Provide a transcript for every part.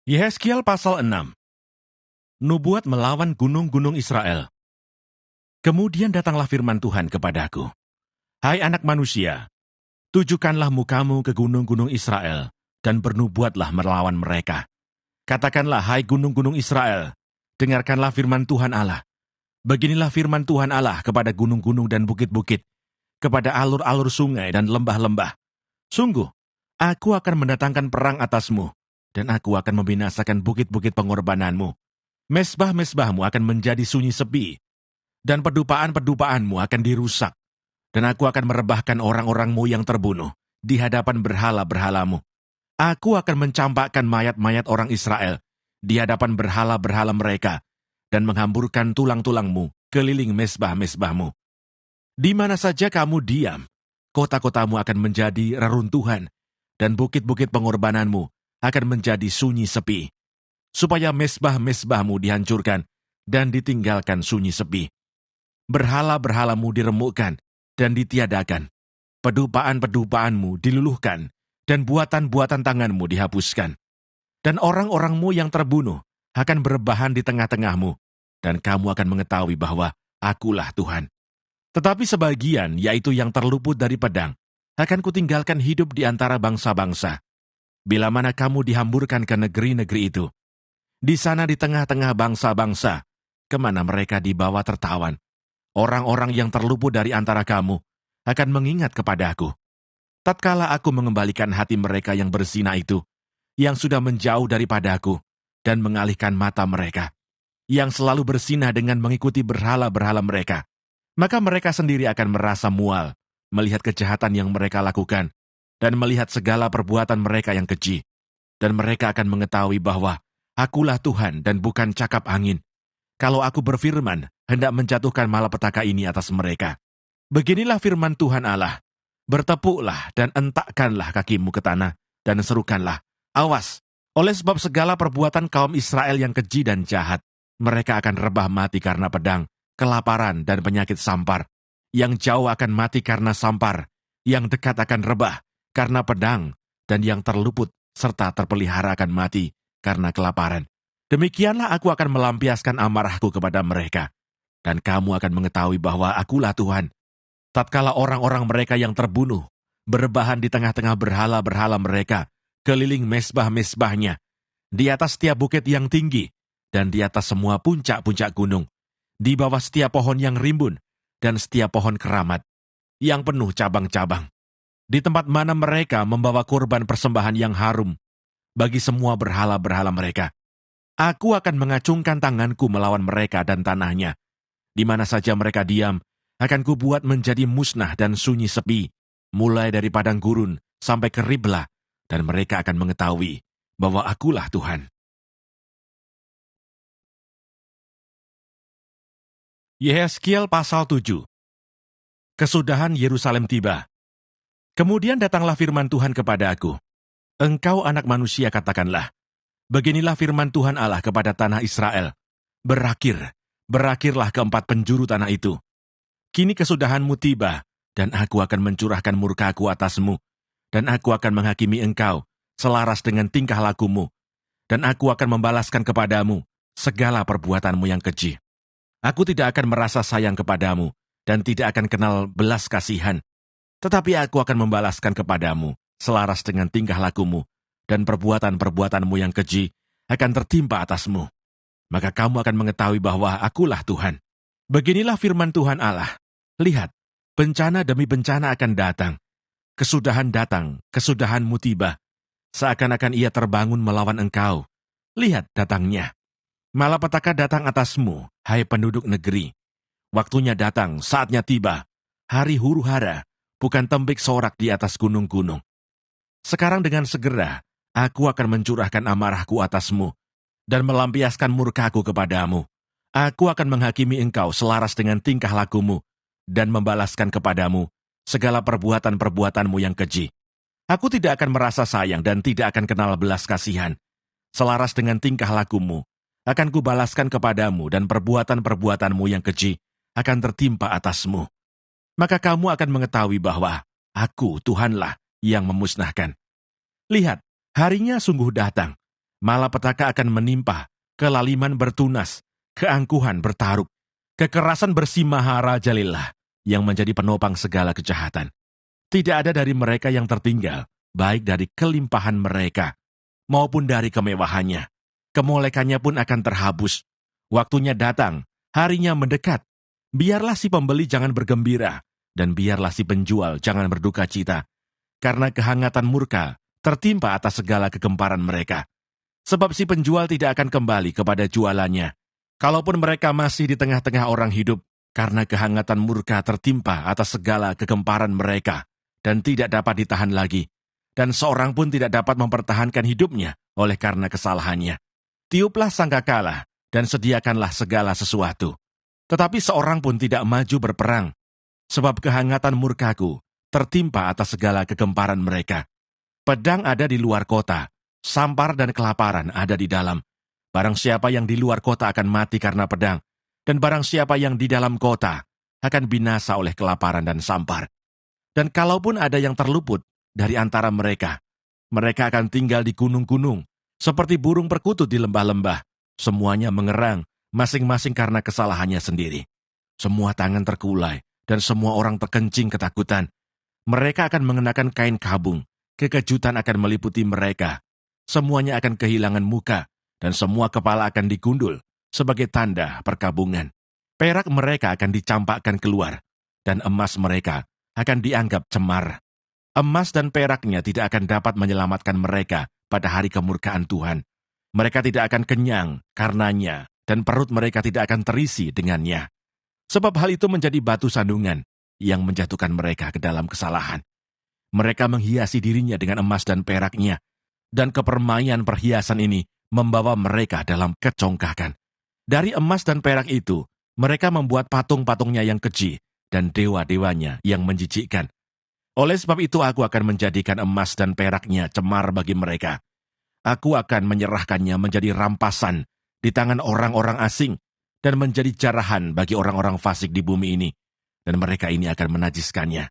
Yehezkiel pasal 6. Nubuat melawan gunung-gunung Israel. Kemudian datanglah firman Tuhan kepadaku. Hai anak manusia, tujukanlah mukamu ke gunung-gunung Israel, dan bernubuatlah melawan mereka. Katakanlah, hai gunung-gunung Israel, dengarkanlah firman Tuhan Allah. Beginilah firman Tuhan Allah kepada gunung-gunung dan bukit-bukit, kepada alur-alur sungai dan lembah-lembah. Sungguh, aku akan mendatangkan perang atasmu, dan aku akan membinasakan bukit-bukit pengorbananmu. Mesbah-mesbahmu akan menjadi sunyi sepi, dan pedupaan-pedupaanmu akan dirusak, dan aku akan merebahkan orang-orangmu yang terbunuh di hadapan berhala-berhalamu. Aku akan mencampakkan mayat-mayat orang Israel di hadapan berhala-berhala mereka, dan menghamburkan tulang-tulangmu keliling mesbah-mesbahmu. Di mana saja kamu diam, kota-kotamu akan menjadi reruntuhan, dan bukit-bukit pengorbananmu akan menjadi sunyi sepi, supaya mesbah-mesbahmu dihancurkan dan ditinggalkan sunyi sepi. Berhala-berhalamu diremukkan dan ditiadakan, pedupaan-pedupaanmu diluluhkan, dan buatan-buatan tanganmu dihapuskan. Dan orang-orangmu yang terbunuh akan berebahan di tengah-tengahmu, dan kamu akan mengetahui bahwa akulah Tuhan. Tetapi sebagian, yaitu yang terluput dari pedang, akan kutinggalkan hidup di antara bangsa-bangsa. Bila mana kamu dihamburkan ke negeri-negeri itu, di sana di tengah-tengah bangsa-bangsa, kemana mereka dibawa tertawan, orang-orang yang terluput dari antara kamu akan mengingat kepadaku. Tatkala aku mengembalikan hati mereka yang berzina itu, yang sudah menjauh daripadaku, dan mengalihkan mata mereka, yang selalu berzina dengan mengikuti berhala-berhala mereka, maka mereka sendiri akan merasa mual melihat kejahatan yang mereka lakukan, dan melihat segala perbuatan mereka yang keji. Dan mereka akan mengetahui bahwa akulah Tuhan dan bukan cakap angin, kalau aku berfirman hendak menjatuhkan malapetaka ini atas mereka. Beginilah firman Tuhan Allah, bertepuklah dan entakkanlah kakimu ke tanah, dan serukanlah, awas, oleh sebab segala perbuatan kaum Israel yang keji dan jahat, mereka akan rebah mati karena pedang, kelaparan dan penyakit sampar. Yang jauh akan mati karena sampar, yang dekat akan rebah karena pedang, dan yang terluput serta terpelihara akan mati karena kelaparan. Demikianlah aku akan melampiaskan amarahku kepada mereka, dan kamu akan mengetahui bahwa akulah Tuhan. Tatkala orang-orang mereka yang terbunuh berebahan di tengah-tengah berhala-berhala mereka, keliling mesbah-mesbahnya, di atas setiap bukit yang tinggi, dan di atas semua puncak-puncak gunung, di bawah setiap pohon yang rimbun, dan setiap pohon keramat, yang penuh cabang-cabang, di tempat mana mereka membawa kurban persembahan yang harum bagi semua berhala-berhala mereka. Aku akan mengacungkan tanganku melawan mereka dan tanahnya. Di mana saja mereka diam, akan kubuat menjadi musnah dan sunyi sepi, mulai dari padang gurun sampai ke Riblah, dan mereka akan mengetahui bahwa akulah Tuhan. Yehezkiel pasal 7. Kesudahan Yerusalem tiba. Kemudian datanglah firman Tuhan kepada aku. Engkau anak manusia, katakanlah, beginilah firman Tuhan Allah kepada tanah Israel. Berakhirlah keempat penjuru tanah itu. Kini kesudahanmu tiba, dan aku akan mencurahkan murkaku atasmu, dan aku akan menghakimi engkau selaras dengan tingkah lakumu, dan aku akan membalaskan kepadamu segala perbuatanmu yang keji. Aku tidak akan merasa sayang kepadamu, dan tidak akan kenal belas kasihan, tetapi aku akan membalaskan kepadamu selaras dengan tingkah lakumu, dan perbuatan-perbuatanmu yang keji akan tertimpa atasmu. Maka kamu akan mengetahui bahwa akulah Tuhan. Beginilah firman Tuhan Allah. Lihat, bencana demi bencana akan datang. Kesudahan datang, kesudahanmu tiba. Seakan-akan ia terbangun melawan engkau. Lihat datangnya. Malapetaka datang atasmu, hai penduduk negeri. Waktunya datang, saatnya tiba. Hari huru-hara, bukan tembik sorak di atas gunung-gunung. Sekarang dengan segera, aku akan mencurahkan amarahku atasmu, dan melampiaskan murkaku kepadamu. Aku akan menghakimi engkau selaras dengan tingkah lakumu, dan membalaskan kepadamu segala perbuatan-perbuatanmu yang keji. Aku tidak akan merasa sayang dan tidak akan kenal belas kasihan. Selaras dengan tingkah lakumu, akan kubalaskan kepadamu, dan perbuatan-perbuatanmu yang keji akan tertimpa atasmu. Maka kamu akan mengetahui bahwa aku Tuhanlah yang memusnahkan. Lihat, harinya sungguh datang, Malapetaka akan menimpa, kelaliman bertunas, keangkuhan bertaruk, kekerasan bersimaharajalillah yang menjadi penopang segala kejahatan. Tidak ada dari mereka yang tertinggal, baik dari kelimpahan mereka, maupun dari kemewahannya. Kemolekannya pun akan terhapus. Waktunya datang, harinya mendekat. Biarlah si pembeli jangan bergembira, dan biarlah si penjual jangan berduka cita, karena kehangatan murka tertimpa atas segala kegemparan mereka. Sebab si penjual tidak akan kembali kepada jualannya, kalaupun mereka masih di tengah-tengah orang hidup, karena kehangatan murka tertimpa atas segala kegemparan mereka, dan tidak dapat ditahan lagi, dan seorang pun tidak dapat mempertahankan hidupnya oleh karena kesalahannya. Tiuplah sangkakala, dan sediakanlah segala sesuatu. Tetapi seorang pun tidak maju berperang, sebab kehangatan murkaku tertimpa atas segala kegemparan mereka. Pedang ada di luar kota, sampar dan kelaparan ada di dalam. Barang siapa yang di luar kota akan mati karena pedang, dan barang siapa yang di dalam kota akan binasa oleh kelaparan dan sampar. Dan kalaupun ada yang terluput dari antara mereka, mereka akan tinggal di gunung-gunung, seperti burung perkutut di lembah-lembah. Semuanya mengerang, masing-masing karena kesalahannya sendiri. Semua tangan terkulai, dan semua orang terkencing ketakutan. Mereka akan mengenakan kain kabung, kekejutan akan meliputi mereka. Semuanya akan kehilangan muka, dan semua kepala akan digundul sebagai tanda perkabungan. Perak mereka akan dicampakkan keluar, dan emas mereka akan dianggap cemar. Emas dan peraknya tidak akan dapat menyelamatkan mereka pada hari kemurkaan Tuhan. Mereka tidak akan kenyang karenanya, dan perut mereka tidak akan terisi dengannya. Sebab hal itu menjadi batu sandungan yang menjatuhkan mereka ke dalam kesalahan. Mereka menghiasi dirinya dengan emas dan peraknya, dan kepermaian perhiasan ini membawa mereka dalam kecongkakan. Dari emas dan perak itu, mereka membuat patung-patungnya yang keji dan dewa-dewanya yang menjijikkan. Oleh sebab itu aku akan menjadikan emas dan peraknya cemar bagi mereka. Aku akan menyerahkannya menjadi rampasan di tangan orang-orang asing dan menjadi jarahan bagi orang-orang fasik di bumi ini, dan mereka ini akan menajiskannya.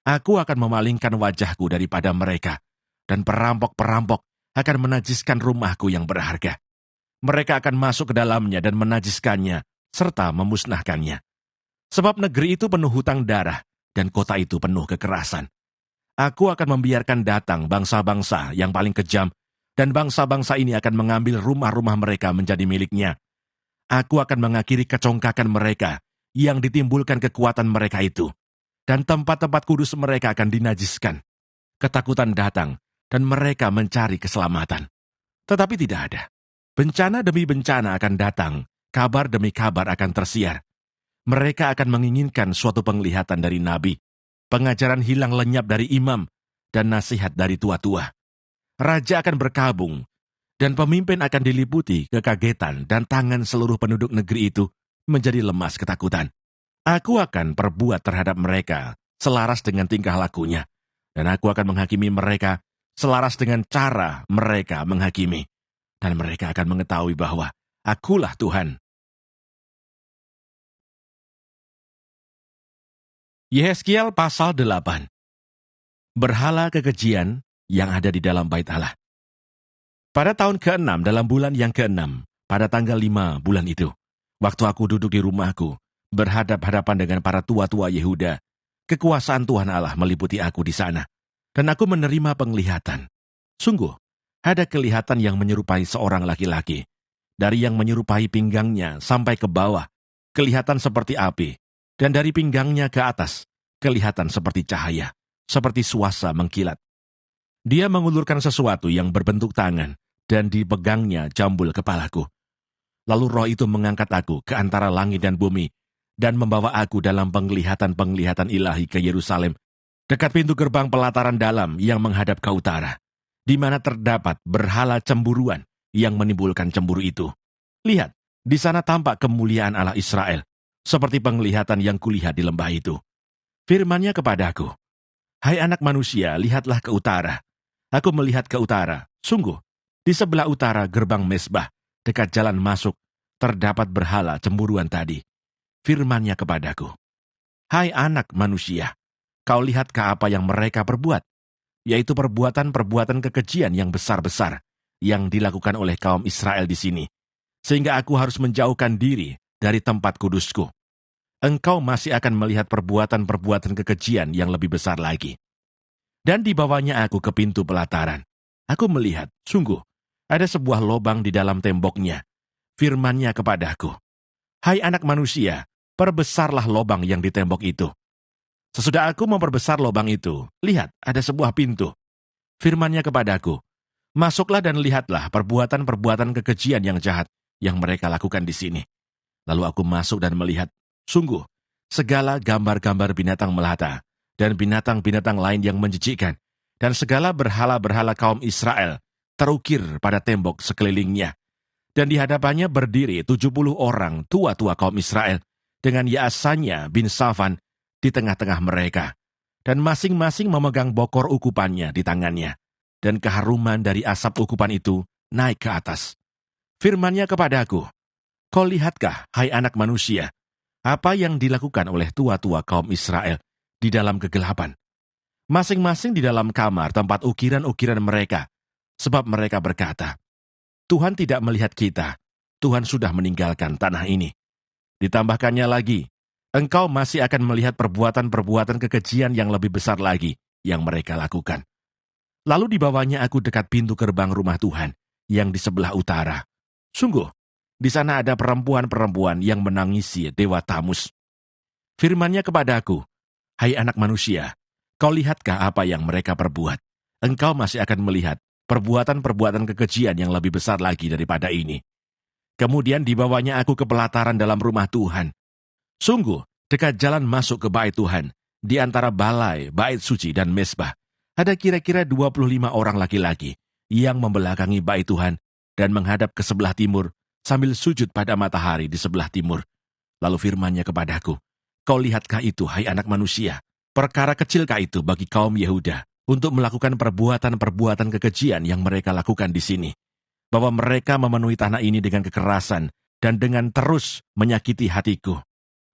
Aku akan memalingkan wajahku daripada mereka, dan perampok-perampok akan menajiskan rumahku yang berharga. Mereka akan masuk ke dalamnya dan menajiskannya, serta memusnahkannya. Sebab negeri itu penuh hutang darah, dan kota itu penuh kekerasan. Aku akan membiarkan datang bangsa-bangsa yang paling kejam, dan bangsa-bangsa ini akan mengambil rumah-rumah mereka menjadi miliknya. Aku akan mengakhiri kecongkakan mereka yang ditimbulkan kekuatan mereka itu, dan tempat-tempat kudus mereka akan dinajiskan. Ketakutan datang, dan mereka mencari keselamatan. Tetapi tidak ada. Bencana demi bencana akan datang, kabar demi kabar akan tersiar. Mereka akan menginginkan suatu penglihatan dari nabi, pengajaran hilang lenyap dari imam, dan nasihat dari tua-tua. Raja akan berkabung, dan pemimpin akan diliputi kekagetan, dan tangan seluruh penduduk negeri itu menjadi lemas ketakutan. Aku akan perbuat terhadap mereka selaras dengan tingkah lakunya, dan aku akan menghakimi mereka selaras dengan cara mereka menghakimi. Dan mereka akan mengetahui bahwa akulah Tuhan. Yehezkiel pasal 8. Berhala kekejian yang ada di dalam bait Allah. Pada tahun ke-6 dalam bulan yang ke-6, pada tanggal 5 bulan itu, waktu aku duduk di rumahku, berhadap-hadapan dengan para tua-tua Yehuda, kekuasaan Tuhan Allah meliputi aku di sana, dan aku menerima penglihatan. Sungguh, ada kelihatan yang menyerupai seorang laki-laki. Dari yang menyerupai pinggangnya sampai ke bawah, kelihatan seperti api, dan dari pinggangnya ke atas, kelihatan seperti cahaya, seperti suasa mengkilat. Dia mengulurkan sesuatu yang berbentuk tangan, dan dipegangnya jambul kepalaku. Lalu roh itu mengangkat aku ke antara langit dan bumi, dan membawa aku dalam penglihatan-penglihatan ilahi ke Yerusalem, dekat pintu gerbang pelataran dalam yang menghadap ke utara, di mana terdapat berhala cemburuan yang menimbulkan cemburu itu. Lihat, di sana tampak kemuliaan Allah Israel, seperti penglihatan yang kulihat di lembah itu. Firman-Nya kepadaku, "Hai anak manusia, lihatlah ke utara." Aku melihat ke utara, sungguh, di sebelah utara gerbang mezbah, dekat jalan masuk, terdapat berhala cemburuan tadi. Firman-Nya kepadaku, "Hai anak manusia, kau lihat ke apa yang mereka perbuat, yaitu perbuatan-perbuatan kekejian yang besar-besar, yang dilakukan oleh kaum Israel di sini, sehingga aku harus menjauhkan diri dari tempat kudusku. Engkau masih akan melihat perbuatan-perbuatan kekejian yang lebih besar lagi. Dan dibawanya aku ke pintu pelataran. Aku melihat, sungguh, ada sebuah lobang di dalam temboknya. Firman-Nya kepadaku, "Hai anak manusia, perbesarlah lobang yang di tembok itu." Sesudah aku memperbesar lobang itu, lihat, ada sebuah pintu. Firman-Nya kepadaku, "Masuklah dan lihatlah perbuatan-perbuatan kekejian yang jahat yang mereka lakukan di sini." Lalu aku masuk dan melihat, sungguh, segala gambar-gambar binatang melata, dan binatang-binatang lain yang menjijikkan, dan segala berhala-berhala kaum Israel terukir pada tembok sekelilingnya. Dan di hadapannya berdiri 70 orang tua-tua kaum Israel, dengan Yaasanya bin Safan di tengah-tengah mereka. Dan masing-masing memegang bokor ukupannya di tangannya. Dan keharuman dari asap ukupan itu naik ke atas. Firman-Nya kepadaku, "Kau lihatkah, hai anak manusia, apa yang dilakukan oleh tua-tua kaum Israel di dalam kegelapan? Masing-masing di dalam kamar tempat ukiran-ukiran mereka, sebab mereka berkata, 'Tuhan tidak melihat kita, Tuhan sudah meninggalkan tanah ini.' Ditambahkannya lagi, engkau masih akan melihat perbuatan-perbuatan kekejian yang lebih besar lagi yang mereka lakukan." Lalu dibawanya aku dekat pintu gerbang rumah Tuhan yang di sebelah utara. Sungguh, di sana ada perempuan-perempuan yang menangisi Dewa Tamus. Firman-Nya kepadaku, "Hai anak manusia, kau lihatkah apa yang mereka perbuat? Engkau masih akan melihat perbuatan-perbuatan kekejian yang lebih besar lagi daripada ini." Kemudian dibawanya aku ke pelataran dalam rumah Tuhan. Sungguh, dekat jalan masuk ke bait Tuhan, di antara balai, bait suci, dan mezbah, ada kira-kira 25 orang laki-laki yang membelakangi bait Tuhan dan menghadap ke sebelah timur, sambil sujud pada matahari di sebelah timur. Lalu firman-Nya kepadaku, "Kau lihatkah itu, hai anak manusia? Perkara kecilkah itu bagi kaum Yehuda untuk melakukan perbuatan-perbuatan kekejian yang mereka lakukan di sini? Bahwa mereka memenuhi tanah ini dengan kekerasan dan dengan terus menyakiti hatiku.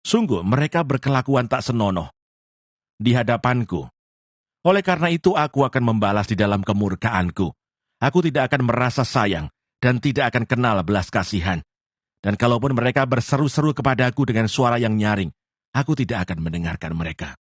Sungguh mereka berkelakuan tak senonoh di hadapanku. Oleh karena itu aku akan membalas di dalam kemurkaanku. Aku tidak akan merasa sayang dan tidak akan kenal belas kasihan. Dan kalaupun mereka berseru-seru kepadaku dengan suara yang nyaring, aku tidak akan mendengarkan mereka.